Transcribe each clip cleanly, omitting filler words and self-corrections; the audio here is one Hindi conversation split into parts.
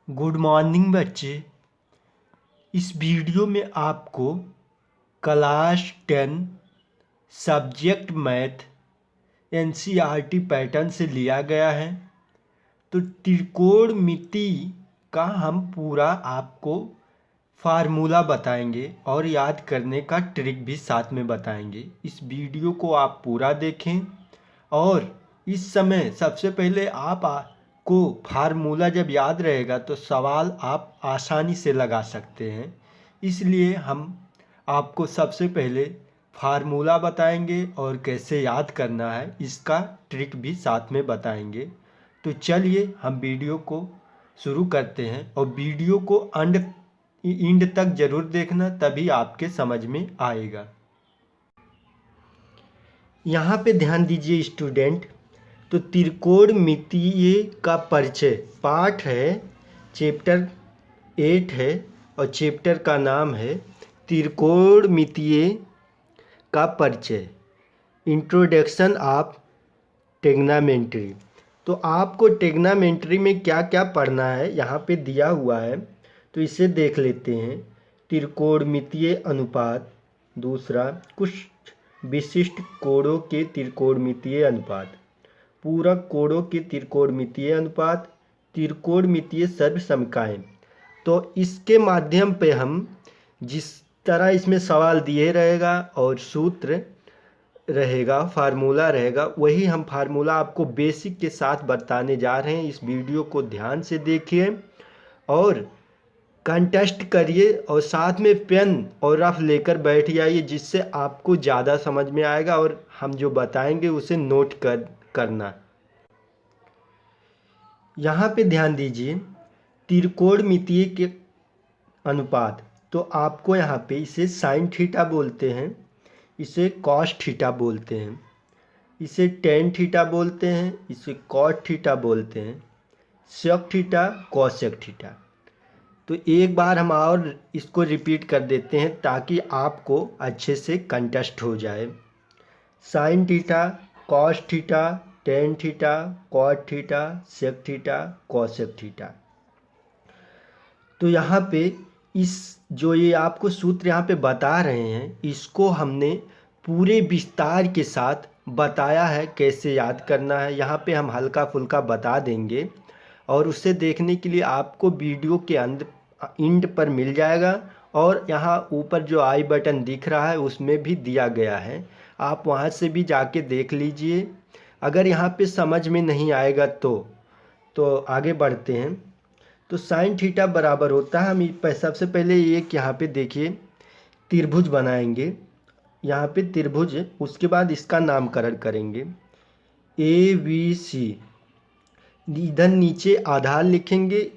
गुड मॉर्निंग बच्चे। इस वीडियो में आपको class 10 subject math NCERT pattern से लिया गया है। तो त्रिकोणमिति का हम पूरा आपको फार्मूला बताएंगे और याद करने का ट्रिक भी साथ में बताएंगे। इस वीडियो को आप पूरा देखें और इस समय सबसे पहले को फार्मूला जब याद रहेगा तो सवाल आप आसानी से लगा सकते हैं। इसलिए हम आपको सबसे पहले फार्मूला बताएंगे और कैसे याद करना है इसका ट्रिक भी साथ में बताएंगे। तो चलिए हम वीडियो को शुरू करते हैं और वीडियो को एंड तक ज़रूर देखना, तभी आपके समझ में आएगा। यहाँ पे ध्यान दीजिए स्टूडेंट। तो त्रिकोणमितीय का परिचय पाठ है, चैप्टर 8 है और चैप्टर का नाम है त्रिकोणमितीय का परिचय, इंट्रोडक्शन ऑफ ट्रिग्नोमेट्री। तो आपको ट्रिग्नोमेट्री में क्या क्या पढ़ना है यहाँ पे दिया हुआ है, तो इसे देख लेते हैं। त्रिकोणमितीय अनुपात, दूसरा कुछ विशिष्ट कोणों के त्रिकोणमितीय अनुपात, पूरक कोणों के त्रिकोणमितीय अनुपात, त्रिकोणमितीय सर्वसमीकाएँ। तो इसके माध्यम पे हम जिस तरह इसमें सवाल दिए रहेगा और सूत्र रहेगा, फार्मूला रहेगा, वही हम फार्मूला आपको बेसिक के साथ बताने जा रहे हैं। इस वीडियो को ध्यान से देखिए और कंटेस्ट करिए और साथ में पेन और रफ लेकर बैठ जाइए, जिससे आपको ज़्यादा समझ में आएगा और हम जो बताएंगे उसे नोट करना। यहाँ पे ध्यान दीजिए, त्रिकोणमितीय के अनुपात, तो आपको यहाँ पे इसे साइन थीटा बोलते हैं, इसे कॉस थीटा बोलते हैं, इसे टेन थीटा बोलते हैं, इसे कॉट थीटा बोलते हैं, सेक थीटा, कोसेक थीटा। तो एक बार हम और इसको रिपीट कर देते हैं ताकि आपको अच्छे से कंटेस्ट हो जाए। Sine theta, cos theta, tan theta, cot theta, sec theta, cosec theta. तो यहाँ पे इस जो ये आपको सूत्र यहाँ पे बता रहे हैं, इसको हमने पूरे विस्तार के साथ बताया है कैसे याद करना है। यहाँ पे हम हल्का फुल्का बता देंगे और उसे देखने के लिए आपको वीडियो के एंड पर मिल जाएगा और यहाँ ऊपर जो आई बटन दिख रहा है उसमें भी दिया गया है, आप वहाँ से भी जाके देख लीजिए। अगर यहाँ पे समझ में नहीं आएगा तो आगे बढ़ते हैं। तो साइन थीटा बराबर होता है, हम सबसे पहले एक यहाँ पे देखिए त्रिभुज बनाएंगे, यहाँ पे त्रिभुज, उसके बाद इसका नामकरण करेंगे ABC। इधर नीचे आधार लिखेंगे,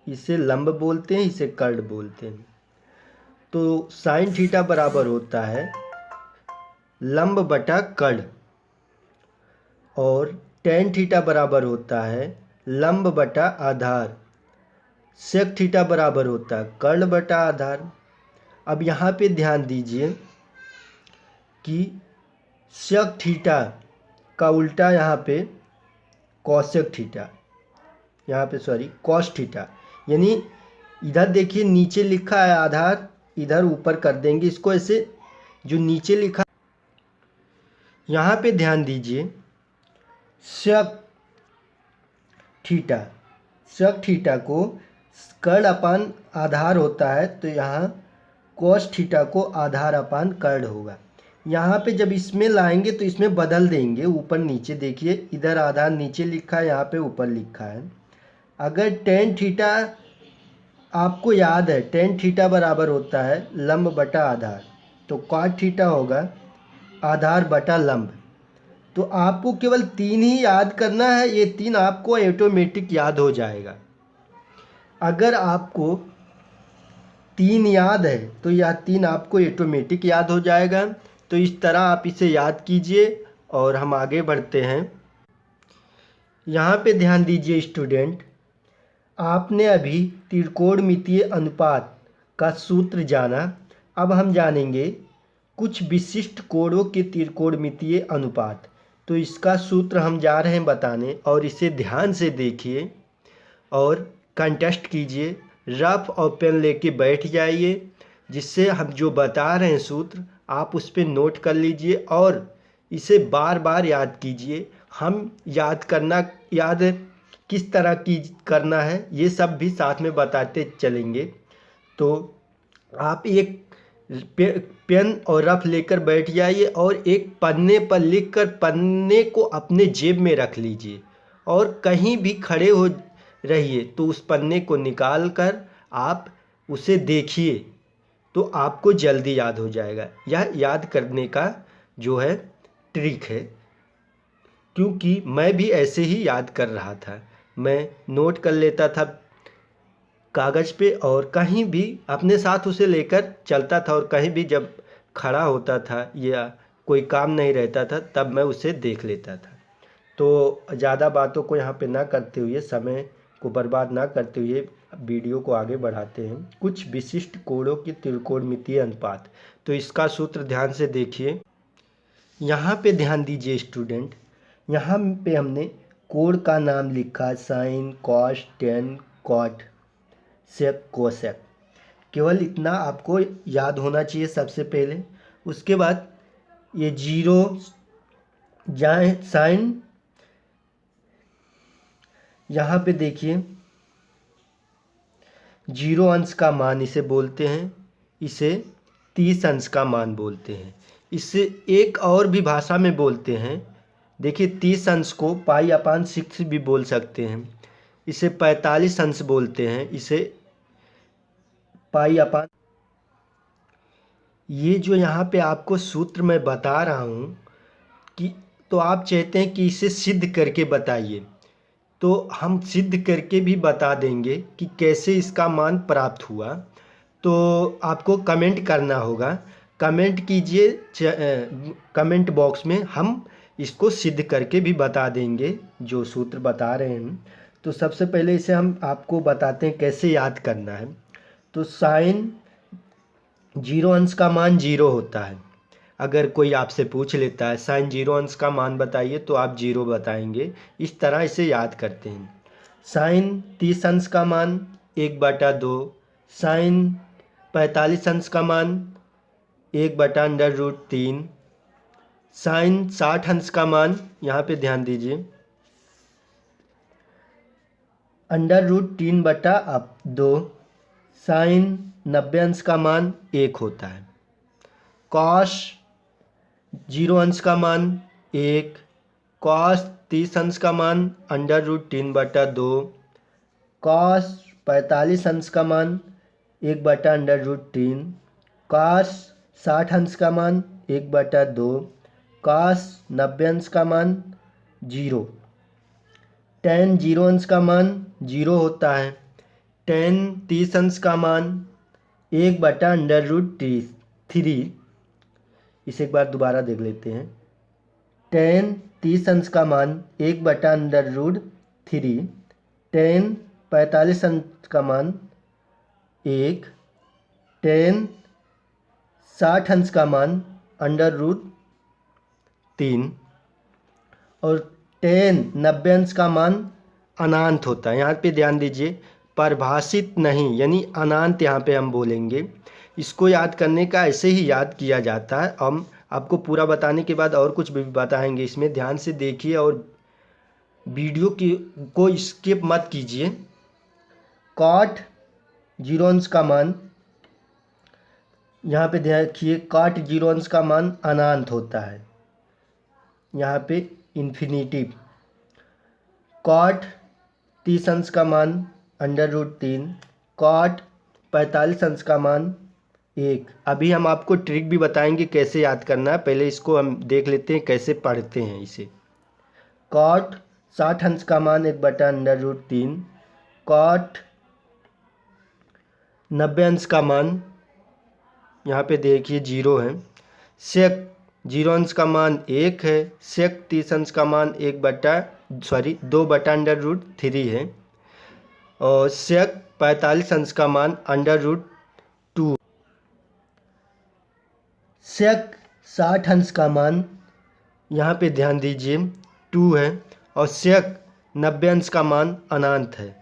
इसे लंब बोलते हैं, इसे कर्ण बोलते हैं। तो साइन थीटा बराबर होता है लंब बटा कर्ण और टेन थीटा बराबर होता है लंब बटा आधार, सेक थीटा बराबर होता है कर्ण बटा आधार। अब यहाँ पे ध्यान दीजिए कि सेक थीटा का उल्टा यहाँ पे कोसेक थीटा, यहाँ पे सॉरी कॉस थीटा, यानी इधर देखिए नीचे लिखा है आधार, इधर ऊपर कर देंगे इसको ऐसे, जो नीचे लिखा। यहाँ पे ध्यान दीजिए सेक थीटा, सेक थीटा को कर्ण अपान आधार होता है, तो यहाँ कॉस थीटा को आधार अपान कर्ण होगा। यहाँ पे जब इसमें लाएंगे तो इसमें बदल देंगे, ऊपर नीचे देखिए, इधर आधार नीचे लिखा है, यहाँ पे ऊपर लिखा है। अगर टेन थीटा आपको याद है, टेन थीटा बराबर होता है लंब बटा आधार, तो कॉट थीटा होगा आधार बटा लंब। तो आपको केवल 3 ही याद करना है, ये 3 आपको ऑटोमेटिक याद हो जाएगा। अगर आपको 3 याद है तो यह 3 आपको ऑटोमेटिक याद हो जाएगा। तो इस तरह आप इसे याद कीजिए और हम आगे बढ़ते हैं। यहाँ पे ध्यान दीजिए स्टूडेंट, आपने अभी त्रिकोणमितीय अनुपात का सूत्र जाना, अब हम जानेंगे कुछ विशिष्ट कोणों के त्रिकोणमितीय अनुपात। तो इसका सूत्र हम जा रहे हैं बताने और इसे ध्यान से देखिए और कंटेस्ट कीजिए, रफ और पेन लेके बैठ जाइए, जिससे हम जो बता रहे हैं सूत्र आप उस पर नोट कर लीजिए और इसे बार बार याद कीजिए। हम याद किस तरह की करना है ये सब भी साथ में बताते चलेंगे। तो आप एक पेन और रफ लेकर बैठ जाइए और एक पन्ने पर लिखकर पन्ने को अपने जेब में रख लीजिए और कहीं भी खड़े हो रहिए तो उस पन्ने को निकाल कर आप उसे देखिए, तो आपको जल्दी याद हो जाएगा। यह याद करने का जो है ट्रिक है, क्योंकि मैं भी ऐसे ही याद कर रहा था। मैं नोट कर लेता था कागज़ पे और कहीं भी अपने साथ उसे लेकर चलता था और कहीं भी जब खड़ा होता था या कोई काम नहीं रहता था तब मैं उसे देख लेता था। तो ज़्यादा बातों को यहाँ पे ना करते हुए, समय को बर्बाद ना करते हुए वीडियो को आगे बढ़ाते हैं। कुछ विशिष्ट कोणों की त्रिकोणमितीय अनुपात। तो इसका सूत्र ध्यान से देखिए। यहाँ पे ध्यान दीजिए स्टूडेंट, यहाँ पे हमने कोण का नाम लिखा साइन, कॉस, टेन, कॉट, सेक, कोसेक। केवल इतना आपको याद होना चाहिए सबसे पहले। उसके बाद ये जीरो जाए साइन, यहाँ पे देखिए जीरो अंश का मान इसे बोलते हैं, इसे 30 अंश का मान बोलते हैं। इसे एक और भी भाषा में बोलते हैं, देखिए 30 अंश को पाई/6 भी बोल सकते हैं, इसे 45 अंश बोलते हैं, इसे पाई/। ये जो यहाँ पे आपको सूत्र मैं बता रहा हूँ कि तो आप चाहते हैं कि इसे सिद्ध करके बताइए, तो हम सिद्ध करके भी बता देंगे कि कैसे इसका मान प्राप्त हुआ। तो आपको कमेंट करना होगा, कमेंट कीजिए कमेंट बॉक्स में, हम इसको सिद्ध करके भी बता देंगे जो सूत्र बता रहे हैं। तो सबसे पहले इसे हम आपको बताते हैं कैसे याद करना है। तो साइन जीरो अंश का मान जीरो होता है। अगर कोई आपसे पूछ लेता है साइन जीरो अंश का मान बताइए तो आप जीरो बताएंगे। इस तरह इसे याद करते हैं। साइन 30 अंश का मान 1/2, साइन 45 अंश का मान 1/√3, साइन 60 अंश का मान, यहाँ पे ध्यान दीजिए, √3/2, साइन 90 अंश का मान 1 होता है, कॉस जीरो अंश का मान 1, कॉस 30 अंश का मान √3/2, कॉस 45 अंश का मान 1/√3, कॉस 60 अंश का मान 1/2, कॉस 90 अंश का मान 0, टेन जीरो अंश का मान 0 होता है, टेन 30 अंश का मान 1/√3। इसे एक बार दोबारा देख लेते हैं। टेन 30 अंश का मान 1/√3, टेन 45 अंश का मान 1, टेन 60 अंश का मान √3 और टेन 90 अंश का मान अनंत होता है। यहाँ पे ध्यान दीजिए, परिभाषित नहीं, यानी अनंत यहाँ पे हम बोलेंगे। इसको याद करने का ऐसे ही याद किया जाता है। हम आपको पूरा बताने के बाद और कुछ भी बताएंगे, इसमें ध्यान से देखिए और वीडियो को स्किप मत कीजिए। कॉट जीरो अंश का मान, यहाँ पे देखिए कॉट जीरो अंश का मान अनंत होता है, यहाँ पे इन्फिनिटिव। कॉट 30 अंश का मान √3, कॉट 45 अंश का मान 1। अभी हम आपको ट्रिक भी बताएंगे कैसे याद करना है, पहले इसको हम देख लेते हैं कैसे पढ़ते हैं इसे। कॉट 60 अंश का मान 1/√3, कॉट 90 अंश का मान, यहाँ पे देखिए 0 है, सेक जीरो अंश का मान 1 है, सेक 30 अंश का मान 2/√3 है और सेक 45 अंश का मान √2, सेक 60 अंश का मान, यहाँ पे ध्यान दीजिए 2 है और सेक 90 अंश का मान अनंत है।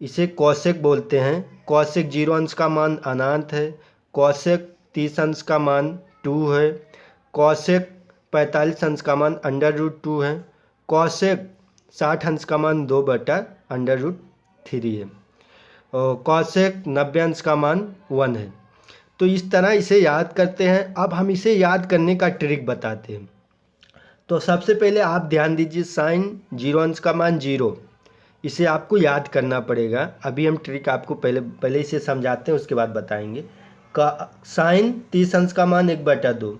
इसे कौशिक बोलते हैं। कौशिक 0 अंश का मान अनंत है। कौशिक 30 अंश का मान 2 है। कौशिक 45 अंश का मान √2 है। कौशिक 60 अंश का मान 2/√3 है। और कौशिक 90 अंश का मान 1 है। तो इस तरह इसे याद करते हैं। अब हम इसे याद करने का ट्रिक बताते हैं। तो सबसे पहले आप ध्यान दीजिए, साइन 0 अंश का मान 0, इसे आपको याद करना पड़ेगा। अभी हम ट्रिक आपको पहले इसे समझाते हैं, उसके बाद बताएंगे। का साइन 30 अंश का मान 1/2,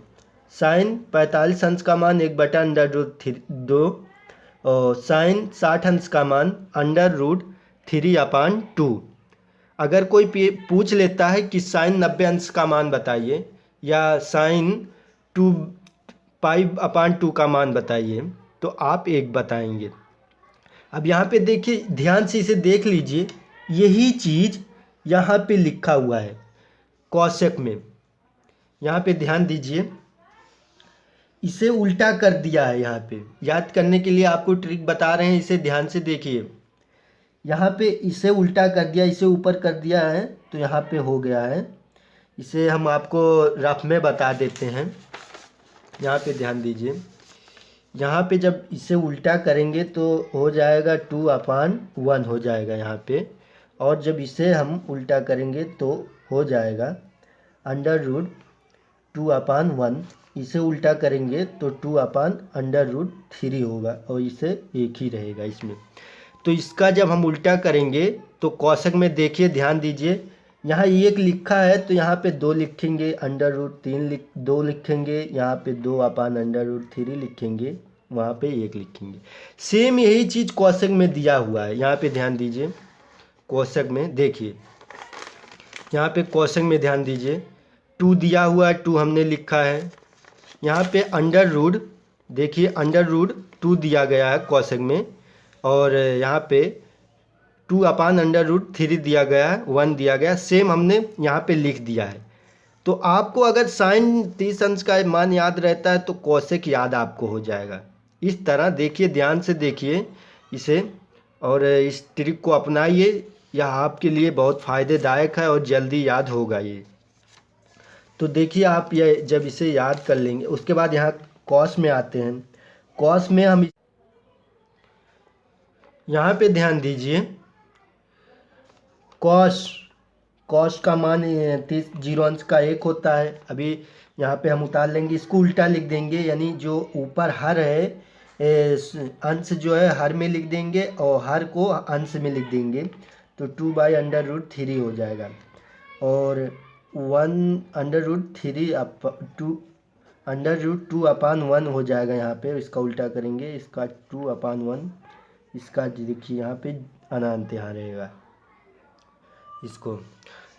साइन 45 अंश का मान 1/√2 और साइन 60 अंश का मान √3/2। अगर कोई पूछ लेता है कि साइन 90 अंश का मान बताइए या साइन 2π/2 का मान बताइए, तो आप 1 बताएंगे। अब यहाँ पे देखिए, ध्यान से इसे देख लीजिए, यही चीज़ यहाँ पे लिखा हुआ है कौशिक में। यहाँ पे ध्यान दीजिए, इसे उल्टा कर दिया है। यहाँ पे याद करने के लिए आपको ट्रिक बता रहे हैं, इसे ध्यान से देखिए। यहाँ पे इसे उल्टा कर दिया, इसे ऊपर कर दिया है, तो यहाँ पे हो गया है। इसे हम आपको रफ में बता देते हैं। यहाँ पे ध्यान दीजिए, यहाँ पे जब इसे उल्टा करेंगे तो हो जाएगा 2/1 हो जाएगा यहाँ पे। और जब इसे हम उल्टा करेंगे तो हो जाएगा √2/1। इसे उल्टा करेंगे तो 2/√3 होगा और इसे एक ही रहेगा इसमें। तो इसका जब हम उल्टा करेंगे तो कौशिक में देखिए, ध्यान दीजिए, यहाँ 1 लिखा है तो यहाँ पे 2 लिखेंगे, √3 2 लिखेंगे, यहाँ पे 2/√3 लिखेंगे, वहाँ पे 1 लिखेंगे। सेम यही चीज़ कौशिक में दिया हुआ है। यहाँ पे ध्यान दीजिए, कौशिक में देखिए, यहाँ पे कौशिक में ध्यान दीजिए, 2 दिया हुआ है, 2 हमने लिखा है। यहाँ पे √ देखिए, √2 दिया गया है कौशिक में, और यहाँ पे 2/√3 दिया गया है, 1 दिया गया, सेम हमने यहाँ पे लिख दिया है। तो आपको अगर साइन 30 अंश का मान याद रहता है तो कौशिक याद आपको हो जाएगा। इस तरह देखिए, ध्यान से देखिए इसे और इस ट्रिक को अपनाइए। यह आपके लिए बहुत फ़ायदेदायक है और जल्दी याद होगा ये। तो देखिए, आप ये जब इसे याद कर लेंगे, उसके बाद यहाँ कॉस में आते हैं। कॉस में हम यहाँ पे ध्यान दीजिए, कॉस का मान 0 अंश का 1 होता है। अभी यहाँ पे हम उतार लेंगे, इसको उल्टा लिख देंगे, यानी जो ऊपर हर है अंश जो है हर में लिख देंगे और हर को अंश में लिख देंगे, तो 2/√3 हो जाएगा। और 1√2/1 हो जाएगा यहाँ पे। इसका उल्टा करेंगे, इसका 2/1, इसका देखिए यहाँ पे अनंत यहाँ रहेगा इसको।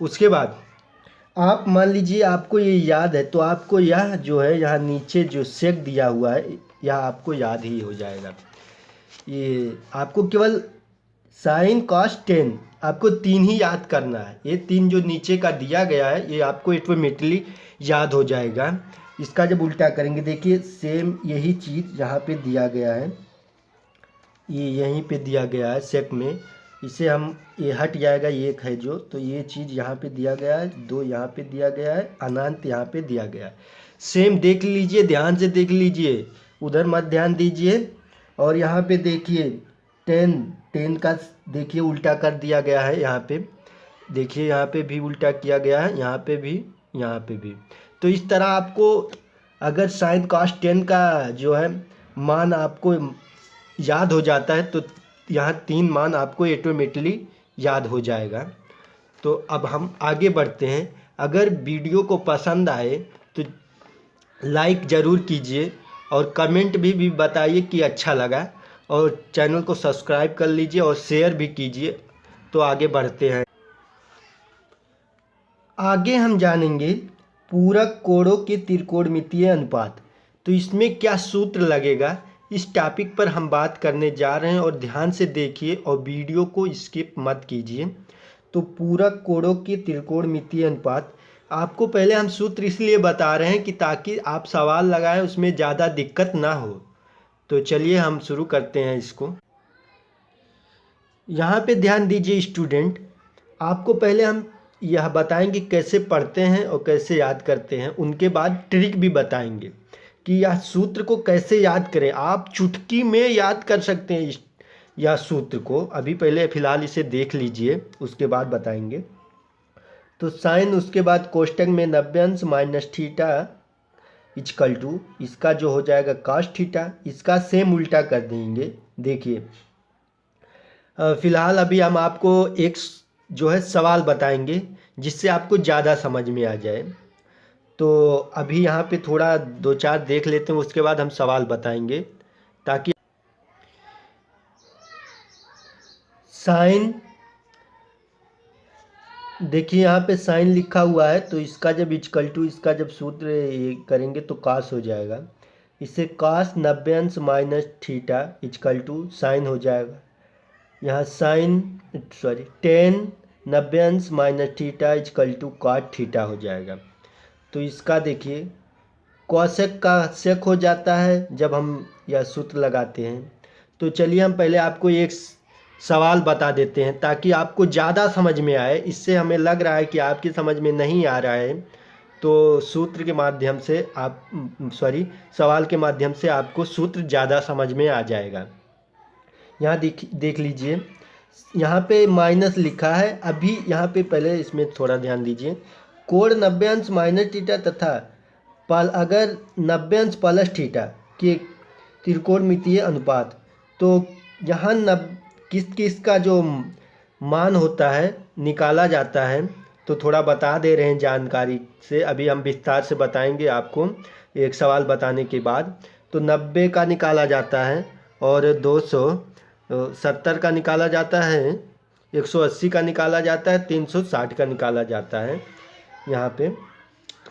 उसके बाद आप मान लीजिए आपको ये याद है, तो आपको यह जो है यहाँ नीचे जो सेक दिया हुआ है, यह आपको याद ही हो जाएगा। ये आपको केवल साइन कॉस टेन आपको 3 ही याद करना है। ये 3 जो नीचे का दिया गया है, ये आपको ऑटोमेटिकली याद हो जाएगा। इसका जब उल्टा करेंगे, देखिए सेम यही चीज़ यहाँ पे दिया गया है, ये यहीं पे दिया गया है सेक में। इसे हम, ये हट जाएगा, 1 है जो, तो ये चीज़ यहाँ पे दिया गया है, 2 यहाँ पे दिया गया है, अनंत यहाँ पे दिया गया है। सेम देख लीजिए, ध्यान से देख लीजिए, उधर मत ध्यान दीजिए। और यहाँ पे देखिए 10 का देखिए उल्टा कर दिया गया है। यहाँ पे देखिए, यहाँ पे भी उल्टा किया गया है, यहाँ पे भी, यहाँ पे भी। तो इस तरह आपको अगर साइन कॉस 10 का जो है मान आपको याद हो जाता है, तो यहाँ 3 मान आपको ऑटोमेटिकली याद हो जाएगा। तो अब हम आगे बढ़ते हैं। अगर वीडियो को पसंद आए तो लाइक ज़रूर कीजिए और कमेंट भी बताइए कि अच्छा लगा, और चैनल को सब्सक्राइब कर लीजिए और शेयर भी कीजिए। तो आगे बढ़ते हैं। आगे हम जानेंगे पूरक कोणों के त्रिकोणमितीय अनुपात। तो इसमें क्या सूत्र लगेगा, इस टॉपिक पर हम बात करने जा रहे हैं, और ध्यान से देखिए और वीडियो को स्किप मत कीजिए। तो पूरक कोणों के त्रिकोणमितीय अनुपात, आपको पहले हम सूत्र इसलिए बता रहे हैं कि ताकि आप सवाल लगाएं उसमें ज़्यादा दिक्कत ना हो। तो चलिए हम शुरू करते हैं इसको। यहाँ पे ध्यान दीजिए स्टूडेंट, आपको पहले हम यह बताएंगे कैसे पढ़ते हैं और कैसे याद करते हैं, उनके बाद ट्रिक भी बताएंगे कि यह सूत्र को कैसे याद करें। आप चुटकी में याद कर सकते हैं यह सूत्र को। अभी पहले फ़िलहाल इसे देख लीजिए, उसके बाद बताएंगे। तो साइन, उसके बाद कोष्टक में 90 अंश माइनस थीटा इजकल टू, इसका जो हो जाएगा काश थीटा, इसका सेम उल्टा कर देंगे। देखिए फ़िलहाल अभी हम आपको एक जो है सवाल बताएंगे जिससे आपको ज़्यादा समझ में आ जाए। तो अभी यहाँ पे थोड़ा दो चार देख लेते हैं, उसके बाद हम सवाल बताएंगे ताकि साइन, देखिए यहाँ पे साइन लिखा हुआ है, तो इसका जब इजकल टू, इसका जब सूत्र ये करेंगे तो कास हो जाएगा। इससे कास 90 अंश minus theta is equal to sine हो जाएगा। यहाँ साइन टेन 90 अंश minus theta is equal to cot theta हो जाएगा। तो इसका देखिए कॉसेक का सेक हो जाता है जब हम यह सूत्र लगाते हैं। तो चलिए हम पहले आपको एक सवाल बता देते हैं ताकि आपको ज़्यादा समझ में आए। इससे हमें लग रहा है कि आपकी समझ में नहीं आ रहा है, तो सूत्र के माध्यम से सवाल के माध्यम से आपको सूत्र ज़्यादा समझ में आ जाएगा। यहाँ देख लीजिए, यहाँ पे माइनस लिखा है। अभी यहाँ पे पहले इसमें थोड़ा ध्यान दीजिए। कोण 90 अंश माइनस थीटा तथा अगर 90 अंश प्लस थीटा के त्रिकोणमितीय अनुपात, तो यहाँ किस का जो मान होता है निकाला जाता है। तो थोड़ा बता दे रहे हैं जानकारी से, अभी हम विस्तार से बताएंगे आपको एक सवाल बताने के बाद। तो 90 का निकाला जाता है और 270 का निकाला जाता है, 180 का निकाला जाता है, 360 का निकाला जाता है यहाँ पे।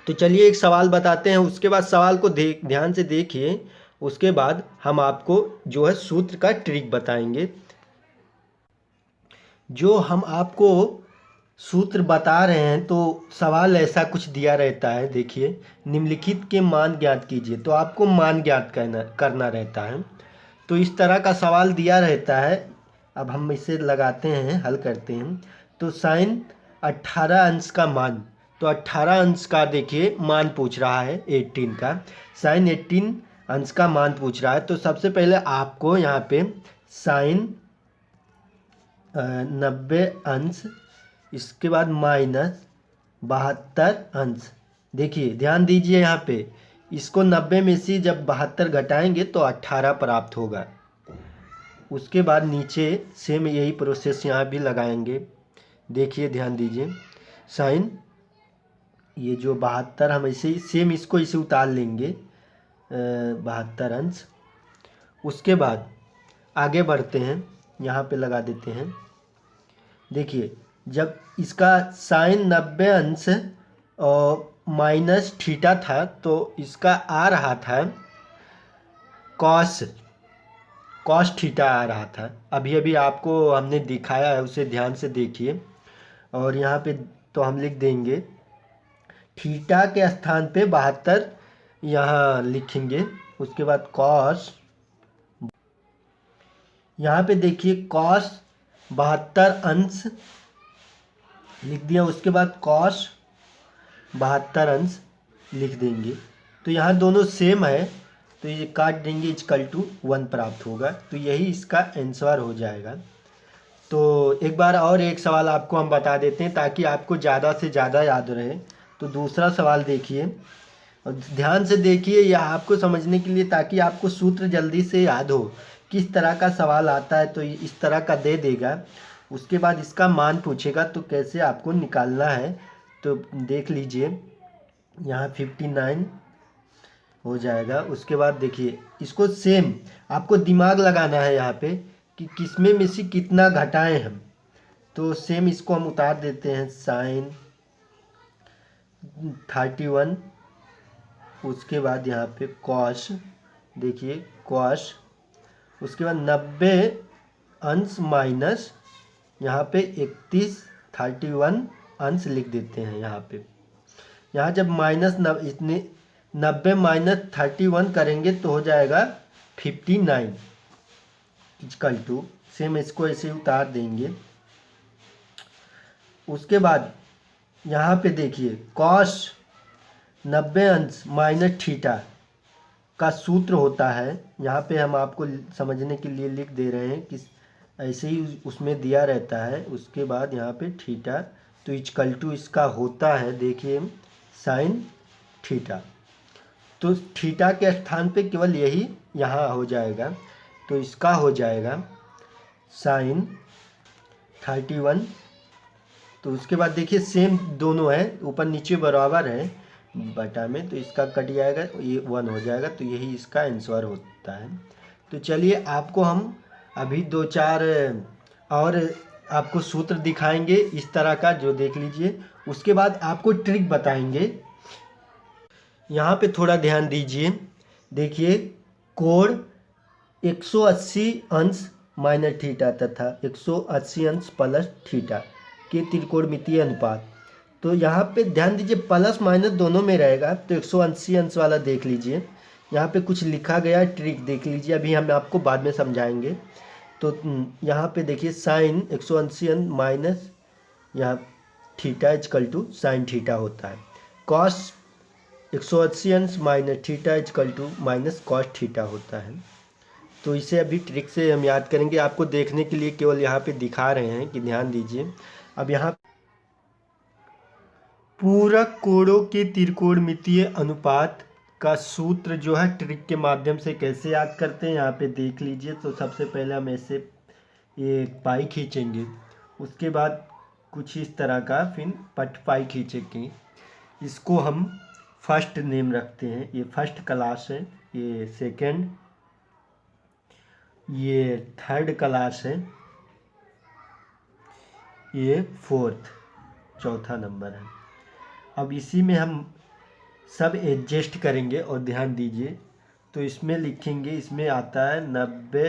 तो चलिए एक सवाल बताते हैं, उसके बाद सवाल को ध्यान से देखिए, उसके बाद हम आपको जो है सूत्र का ट्रिक बताएंगे। जो हम आपको सूत्र बता रहे हैं तो सवाल ऐसा कुछ दिया रहता है, देखिए निम्नलिखित के मान ज्ञात कीजिए, तो आपको मान ज्ञात करना रहता है। तो इस तरह का सवाल दिया रहता है। अब हम इसे लगाते हैं, हल करते हैं। तो साइन 18 अंश का मान, तो 18 अंश का देखिए मान पूछ रहा है 18 का, साइन 18 अंश का मान पूछ रहा है। तो सबसे पहले आपको यहाँ पे साइन 90 अंश, इसके बाद माइनस 72 अंश। देखिए ध्यान दीजिए यहाँ पे, इसको 90 में से जब 72 घटाएंगे तो 18 प्राप्त होगा। उसके बाद नीचे सेम यही प्रोसेस यहाँ भी लगाएंगे। देखिए ध्यान दीजिए, साइन ये जो 72 हम ऐसे ही सेम इसको इसे उतार लेंगे 72 अंश। उसके बाद आगे बढ़ते हैं, यहाँ पे लगा देते हैं। देखिए जब इसका साइन 90 अंश और माइनस थीटा था तो इसका आ रहा था कॉस थीटा आ रहा था। अभी अभी आपको हमने दिखाया है, उसे ध्यान से देखिए। और यहाँ पे तो हम लिख देंगे थीटा के स्थान पे 72 यहाँ लिखेंगे। उसके बाद कॉस, यहाँ पे देखिए कॉस 72 अंश लिख दिया। उसके बाद कॉस 72 अंश लिख देंगे। तो यहाँ दोनों सेम है, तो ये काट देंगे, इजकल टू 1 प्राप्त होगा। तो यही इसका आंसर हो जाएगा। तो एक बार और एक सवाल आपको हम बता देते हैं ताकि आपको ज़्यादा से ज़्यादा याद रहे। तो दूसरा सवाल देखिए और ध्यान से देखिए, यह आपको समझने के लिए, ताकि आपको सूत्र जल्दी से याद हो किस तरह का सवाल आता है। तो इस तरह का दे देगा, उसके बाद इसका मान पूछेगा तो कैसे आपको निकालना है। तो देख लीजिए यहाँ 59 हो जाएगा। उसके बाद देखिए इसको सेम आपको दिमाग लगाना है यहाँ पे कि किसमें में से कितना घटाएं हम। तो सेम इसको हम उतार देते हैं, साइन 31, उसके बाद यहाँ पे कॉस, देखिए कॉस, उसके बाद 90 अंश माइनस यहाँ पे 31 अंश लिख देते हैं यहाँ पे। यहाँ जब माइनस इतने 90 माइनस 31 करेंगे तो हो जाएगा 59 इजकल टू सेम इसको ऐसे ही उतार देंगे। उसके बाद यहाँ पे देखिए कॉस 90 अंश माइनस थीटा का सूत्र होता है। यहाँ पे हम आपको समझने के लिए लिख दे रहे हैं कि ऐसे ही उसमें दिया रहता है। उसके बाद यहाँ पे थीटा तो इक्वल टू इसका होता है, देखिए साइन थीटा। तो थीटा के स्थान पे केवल यही यहाँ हो जाएगा, तो इसका हो जाएगा साइन 31। तो उसके बाद देखिए सेम दोनों है, ऊपर नीचे बराबर है बटा में, तो इसका कट जाएगा, ये 1 हो जाएगा। तो यही इसका आंसर होता है। तो चलिए आपको हम अभी 2-4 और आपको सूत्र दिखाएंगे इस तरह का, जो देख लीजिए। उसके बाद आपको ट्रिक बताएंगे। यहाँ पे थोड़ा ध्यान दीजिए, देखिए कोण 180 अंश माइनस थीटा तथा 180 अंश प्लस थीटा के त्रिकोणमितीय अनुपात। तो यहाँ पे ध्यान दीजिए प्लस माइनस दोनों में रहेगा, तो 180 अंश वाला देख लीजिए। यहाँ पे कुछ लिखा गया है, ट्रिक देख लीजिए, अभी हम आपको बाद में समझाएंगे। तो यहाँ पे देखिए साइन 180 अंश माइनस यहाँ theta equal to sine theta होता है। कॉस 180 अंश minus theta equal to minus cos theta होता है। तो इसे अभी ट्रिक से हम याद करेंगे, आपको देखने के लिए केवल यहाँ पे दिखा रहे हैं कि ध्यान दीजिए। अब यहाँ पूरक कोणों के त्रिकोणमितीय अनुपात का सूत्र जो है ट्रिक के माध्यम से कैसे याद करते हैं यहाँ पे देख लीजिए। तो सबसे पहले हम ऐसे ये पाई खींचेंगे, उसके बाद कुछ इस तरह का फिर पट पाई खींचेंगे। इसको हम फर्स्ट नेम रखते हैं, ये फर्स्ट क्लास है, ये सेकंड, ये थर्ड क्लास है, ये फोर्थ चौथा नंबर है। अब इसी में हम सब एडजस्ट करेंगे और ध्यान दीजिए। तो इसमें लिखेंगे, इसमें आता है 90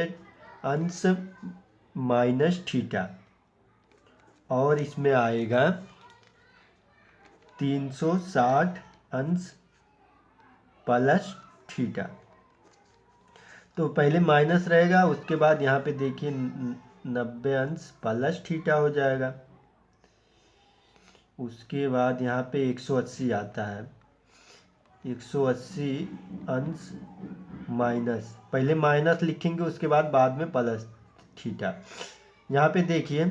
अंश माइनस थीटा, और इसमें आएगा 360 अंश प्लस थीटा। तो पहले माइनस रहेगा, उसके बाद यहाँ पे देखिए 90 अंश प्लस थीटा हो जाएगा। उसके बाद यहाँ पे 180 आता है, 180 अंश माइनस, पहले माइनस लिखेंगे उसके बाद में प्लस थीटा। यहाँ पे देखिए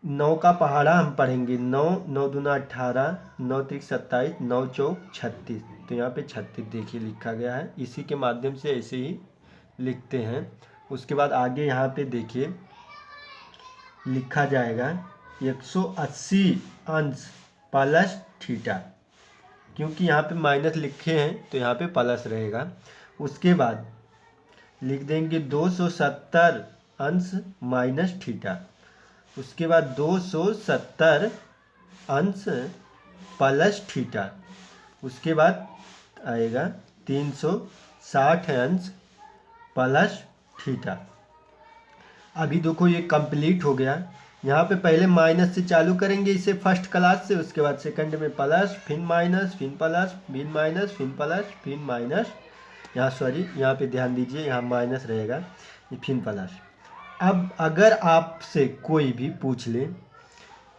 9 का पहाड़ा हम पढ़ेंगे, 9 9 दूना 18, 9 त्रिक 27, 9 चौक 36। तो यहाँ पे 36 देखिए लिखा गया है, इसी के माध्यम से ऐसे ही लिखते हैं। उसके बाद आगे यहाँ पे देखिए लिखा जाएगा 180 अंश प्लस थीटा, क्योंकि यहाँ पे माइनस लिखे हैं तो यहाँ पे प्लस रहेगा। उसके बाद लिख देंगे 270 अंश माइनस थीटा, उसके बाद 270 अंश प्लस थीटा, उसके बाद आएगा 360 अंश प्लस थीटा। अभी देखो ये कंप्लीट हो गया। यहाँ पे पहले माइनस से चालू करेंगे इसे फर्स्ट क्लास से, उसके बाद सेकंड में प्लस, फिर माइनस, फिर प्लस, फिर माइनस, फिर प्लस, फिर माइनस। यहाँ सॉरी, यहाँ पे ध्यान दीजिए, यहाँ माइनस रहेगा, ये फिर प्लस। अब अगर आपसे कोई भी पूछ ले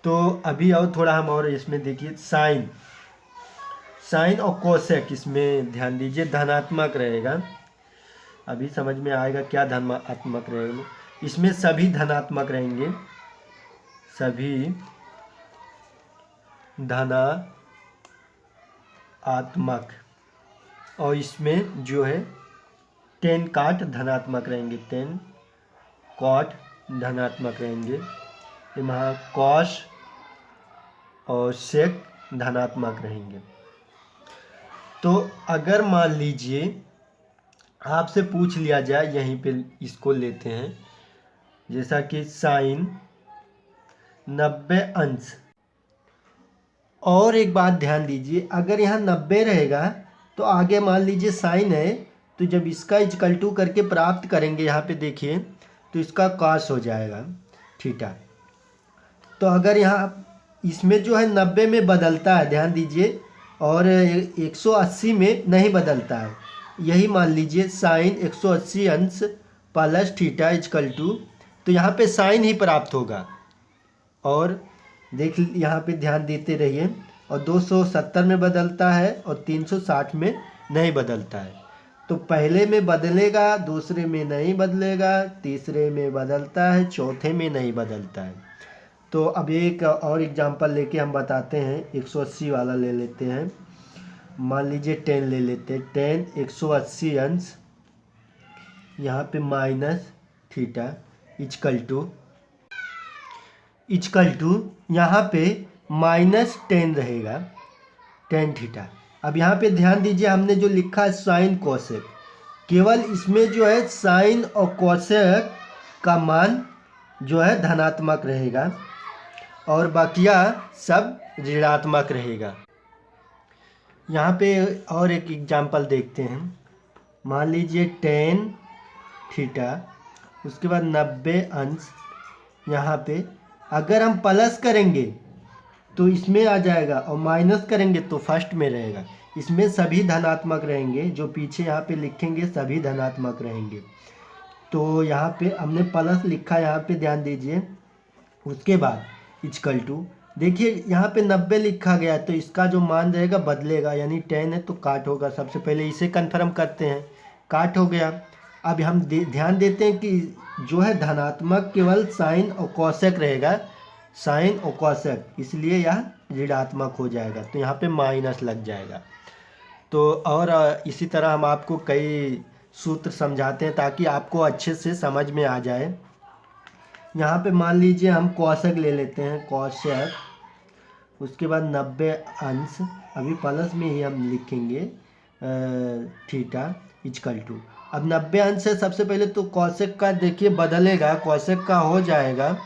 तो अभी और थोड़ा हम और इसमें देखिए साइन और कोसेक, इसमें ध्यान दीजिए धनात्मक रहेगा। अभी समझ में आएगा क्या धनात्मक रहेगा। इसमें सभी धनात्मक रहेंगे, सभी धनात्मक, और इसमें जो है 10 काट धनात्मक रहेंगे, 10 कॉट धनात्मक रहेंगे। यहाँ कॉस और सेक धनात्मक रहेंगे। तो अगर मान लीजिए आपसे पूछ लिया जाए, यहीं पे इसको लेते हैं, जैसा कि साइन 90 अंश, और एक बात ध्यान दीजिए, अगर यहाँ 90 रहेगा तो आगे मान लीजिए साइन है, तो जब इसका इक्वल टू करके प्राप्त करेंगे यहाँ पे देखिए तो इसका कॉस हो जाएगा थीटा। तो अगर यहाँ इसमें जो है 90 में बदलता है, ध्यान दीजिए, और 180 में नहीं बदलता है, यही मान लीजिए साइन 180 अंश प्लस थीटा इक्वल टू तो यहाँ पे साइन ही प्राप्त होगा। और देख यहाँ पे ध्यान देते रहिए, और 270 में बदलता है और 360 में नहीं बदलता है। तो पहले में बदलेगा, दूसरे में नहीं बदलेगा, तीसरे में बदलता है, चौथे में नहीं बदलता है। तो अब एक और एग्जांपल लेके हम बताते हैं। 180 वाला ले लेते हैं। मान लीजिए 10 ले लेते हैं। 10 180 अंश, यहाँ पे माइनस थीटा इजकल टू यहाँ पे -10 रहेगा, 10 थीटा। अब यहाँ पे ध्यान दीजिए, हमने जो लिखा है साइन कोसेक, केवल इसमें जो है साइन और कोसेक का मान जो है धनात्मक रहेगा और बाकिया सब ऋणात्मक रहेगा। यहाँ पे और एक एग्जांपल देखते हैं। मान लीजिए 10 थीटा, उसके बाद 90 अंश। यहाँ पे अगर हम प्लस करेंगे तो इसमें आ जाएगा और माइनस करेंगे तो फर्स्ट में रहेगा। इसमें सभी धनात्मक रहेंगे, जो पीछे यहाँ पे लिखेंगे सभी धनात्मक रहेंगे। तो यहाँ पे हमने प्लस लिखा, यहाँ पे ध्यान दीजिए। उसके बाद इजकल टू, देखिए यहाँ पे 90 लिखा गया है, तो इसका जो मान रहेगा बदलेगा, यानी 10 है तो काट होगा। सबसे पहले इसे कंफर्म करते हैं, काट हो गया। अब हम ध्यान देते हैं कि जो है धनात्मक केवल साइन और कोसेक रहेगा, साइन और कोसेक, इसलिए यह ऋणात्मक हो जाएगा, तो यहाँ पे माइनस लग जाएगा। तो और इसी तरह हम आपको कई सूत्र समझाते हैं ताकि आपको अच्छे से समझ में आ जाए। यहाँ पे मान लीजिए हम कोसेक ले लेते हैं, कोसेक, उसके बाद 90 अंश, अभी प्लस में ही हम लिखेंगे थीटा इजकल टू। अब 90 अंश है, सबसे पहले तो कोसेक का देखिए बदलेगा, कोसेक का हो जाएगा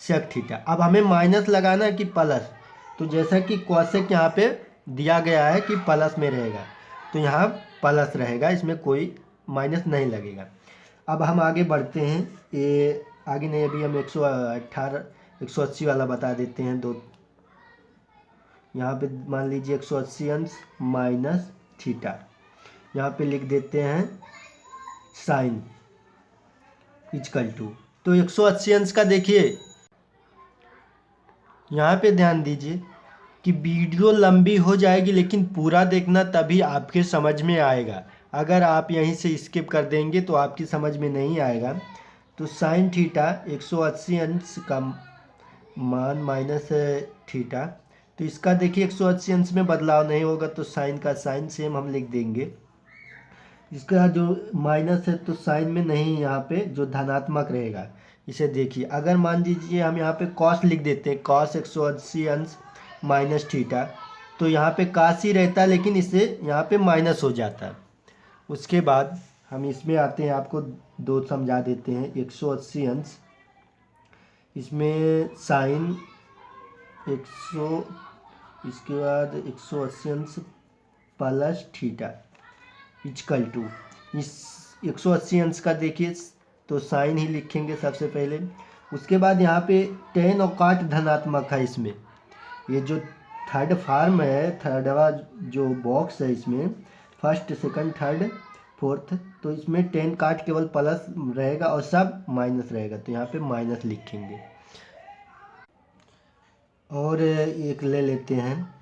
सेक थीटा। अब हमें माइनस लगाना है कि प्लस, तो जैसा कि कोसेक यहाँ पे दिया गया है कि प्लस में रहेगा, तो यहाँ प्लस रहेगा, इसमें कोई माइनस नहीं लगेगा। अब हम आगे बढ़ते हैं। ये आगे नहीं, अभी हम 180 वाला बता देते हैं। दो यहाँ पे मान लीजिए 180 अंश माइनस थीटा, यहाँ पे लिख देते हैं साइन इजकल टू। तो 180 अंश का देखिए, यहाँ पे ध्यान दीजिए कि वीडियो लंबी हो जाएगी, लेकिन पूरा देखना, तभी आपके समझ में आएगा। अगर आप यहीं से स्किप कर देंगे तो आपकी समझ में नहीं आएगा। तो साइन थीटा 180 अंश का मान माइनस थीटा, तो इसका देखिए 180 अंश में बदलाव नहीं होगा, तो साइन का साइन सेम हम लिख देंगे। इसका जो माइनस है तो साइन में नहीं, यहाँ पे जो धनात्मक रहेगा इसे देखिए। अगर मान लीजिए हम यहाँ पे कॉस लिख देते हैं, कॉस 180 अंश माइनस थीटा, तो यहाँ पे कास ही रहता है, लेकिन इसे यहाँ पे माइनस हो जाता है। उसके बाद हम इसमें आते हैं, आपको दो समझा देते हैं। 180 अंश, इसमें साइन 100, इसके बाद 180 अंश प्लस थीटा इजकल टू, इस 180 अंश का देखिए तो साइन ही लिखेंगे सबसे पहले। उसके बाद यहाँ पे 10 और काट धनात्मक है इसमें। ये जो थर्ड फार्म है, थर्डवा जो बॉक्स है, इसमें फर्स्ट सेकंड थर्ड फोर्थ, तो इसमें 10 काट केवल प्लस रहेगा और सब माइनस रहेगा, तो यहाँ पे माइनस लिखेंगे। और एक ले लेते हैं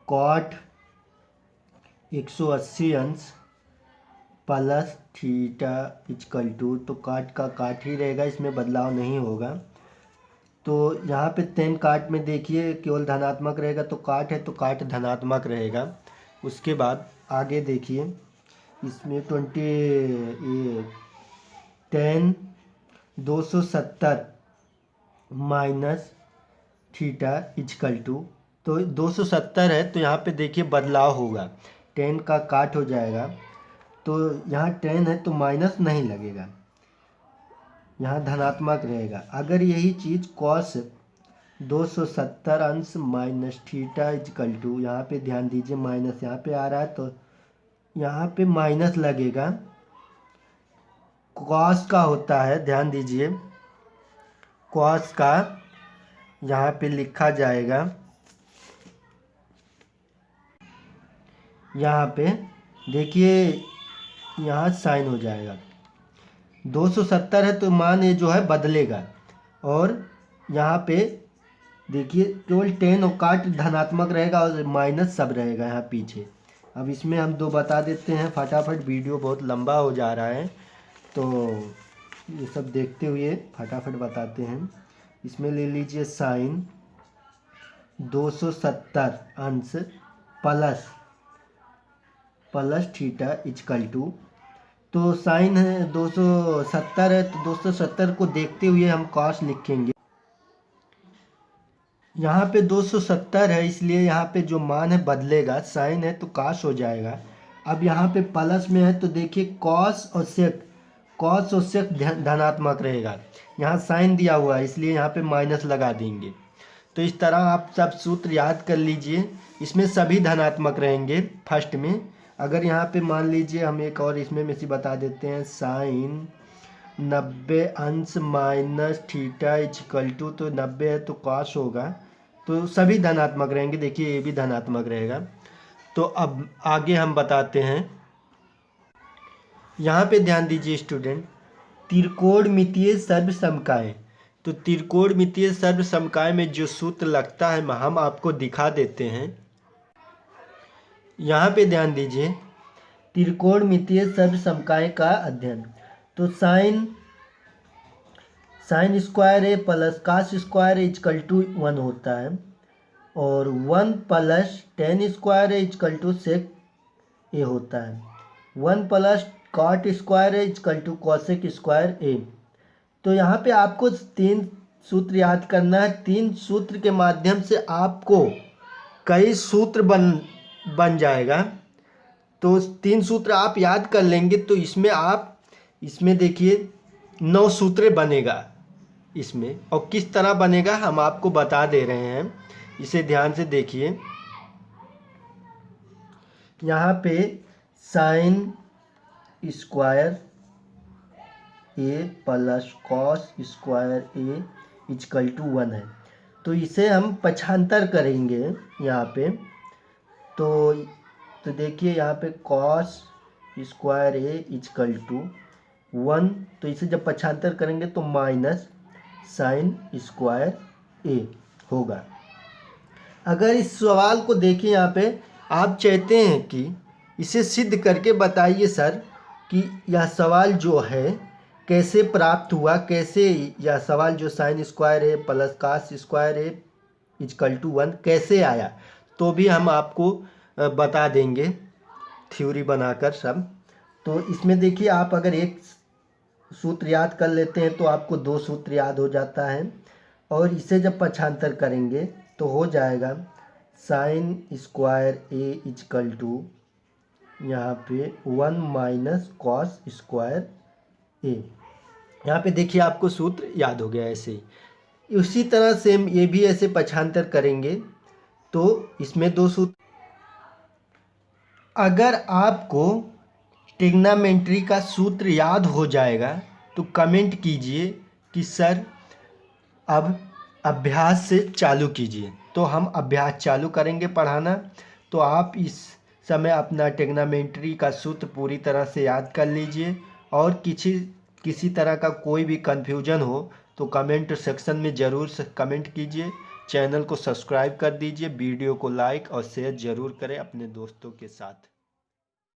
कॉट 180 अंश प्लस थीटा इजकल टू, तो काट का काट ही रहेगा, इसमें बदलाव नहीं होगा। तो यहाँ पे 10 काट में देखिए केवल धनात्मक रहेगा, तो काट है तो काट धनात्मक रहेगा। उसके बाद आगे देखिए, इसमें 10 270 माइनस थीटा इजकल टू, तो 270 है, तो यहाँ पे देखिए बदलाव होगा, 10 का काट हो जाएगा, तो यहाँ 10 है तो माइनस नहीं लगेगा, यहाँ धनात्मक रहेगा। अगर यही चीज़ कॉस 270 अंश माइनस थीटा इजकल टू, यहाँ पे ध्यान दीजिए माइनस यहाँ पे आ रहा है, तो यहाँ पे माइनस लगेगा, कॉस का होता है, ध्यान दीजिए कॉस का यहाँ पे लिखा जाएगा, यहाँ पे देखिए यहाँ साइन हो जाएगा, 270 है तो मान ये जो है बदलेगा। और यहाँ पे देखिए केवल 10 और काट धनात्मक रहेगा और माइनस सब रहेगा यहाँ पीछे। अब इसमें हम दो बता देते हैं फटाफट, वीडियो बहुत लंबा हो जा रहा है तो ये सब देखते हुए फटाफट बताते हैं। इसमें ले लीजिए साइन 270 अंश प्लस थीटा इक्वल टू, तो साइन है 270 है तो 270 को देखते हुए हम कॉस लिखेंगे। यहाँ पे 270 है इसलिए यहाँ पे जो मान है बदलेगा, साइन है तो कॉस हो जाएगा। अब यहाँ पे प्लस में है तो देखिए कॉस और सेक धनात्मक रहेगा। यहाँ साइन दिया हुआ है इसलिए यहाँ पे माइनस लगा देंगे। तो इस तरह आप सब सूत्र याद कर लीजिए। इसमें सभी धनात्मक रहेंगे फर्स्ट में। अगर यहाँ पे मान लीजिए हम एक और इसमें में से बता देते हैं, साइन 90 अंश माइनस थीटा इक्वल टू, तो 90 है तो कॉस होगा, तो सभी धनात्मक रहेंगे। देखिए ये भी धनात्मक रहेगा। तो अब आगे हम बताते हैं। यहाँ पे ध्यान दीजिए स्टूडेंट, त्रिकोणमितीय सर्वसमकाय। तो त्रिकोणमितीय सर्वसमकाय में जो सूत्र लगता है हम आपको दिखा देते हैं। यहाँ पे ध्यान दीजिए, त्रिकोणमितीय सर्वसमकाय का अध्ययन। तो sine square A plus cos square equal to 1 होता है, और 1 plus tan square equal to sec A होता है। 1 plus cot square equal to cosec square A. तो यहाँ पे आपको 3 सूत्र याद करना है। 3 सूत्र के माध्यम से आपको कई सूत्र बन जाएगा। तो 3 सूत्र आप याद कर लेंगे तो इसमें देखिए 9 सूत्र बनेगा इसमें। और किस तरह बनेगा हम आपको बता दे रहे हैं, इसे ध्यान से देखिए। यहाँ पे sine square A plus cos square A equal to 1 है, तो इसे हम पक्षांतर करेंगे यहाँ पे। तो देखिए यहाँ पे cos square A equal to 1, तो इसे जब पक्षांतर करेंगे तो माइनस साइन स्क्वायर ए होगा। अगर इस सवाल को देखिए, यहाँ पे आप चाहते हैं कि इसे सिद्ध करके बताइए सर कि यह सवाल जो है कैसे प्राप्त हुआ, कैसे यह सवाल जो sine square A plus cos square A equal to 1 कैसे आया, तो भी हम आपको बता देंगे थ्योरी बनाकर सब। तो इसमें देखिए आप अगर एक सूत्र याद कर लेते हैं तो आपको 2 सूत्र याद हो जाता है, और इसे जब पक्षांतर करेंगे तो हो जाएगा sine square A equal to यहाँ पे 1 माइनस कॉस स्क्वायर ए। यहाँ पे देखिए आपको सूत्र याद हो गया ऐसे ही। उसी तरह सेम ये भी ऐसे पक्षांतर करेंगे तो इसमें 2 सूत्र। अगर आपको ट्रिग्नोमेट्री का सूत्र याद हो जाएगा तो कमेंट कीजिए कि सर अब अभ्यास से चालू कीजिए। तो हम अभ्यास चालू करेंगे पढ़ाना। तो आप इस समय अपना ट्रिग्नोमेट्री का सूत्र पूरी तरह से याद कर लीजिए, और किसी तरह का कोई भी कन्फ्यूजन हो तो कमेंट सेक्शन में ज़रूर कमेंट कीजिए। चैनल को सब्सक्राइब कर दीजिए, वीडियो को लाइक और शेयर ज़रूर करें अपने दोस्तों के साथ।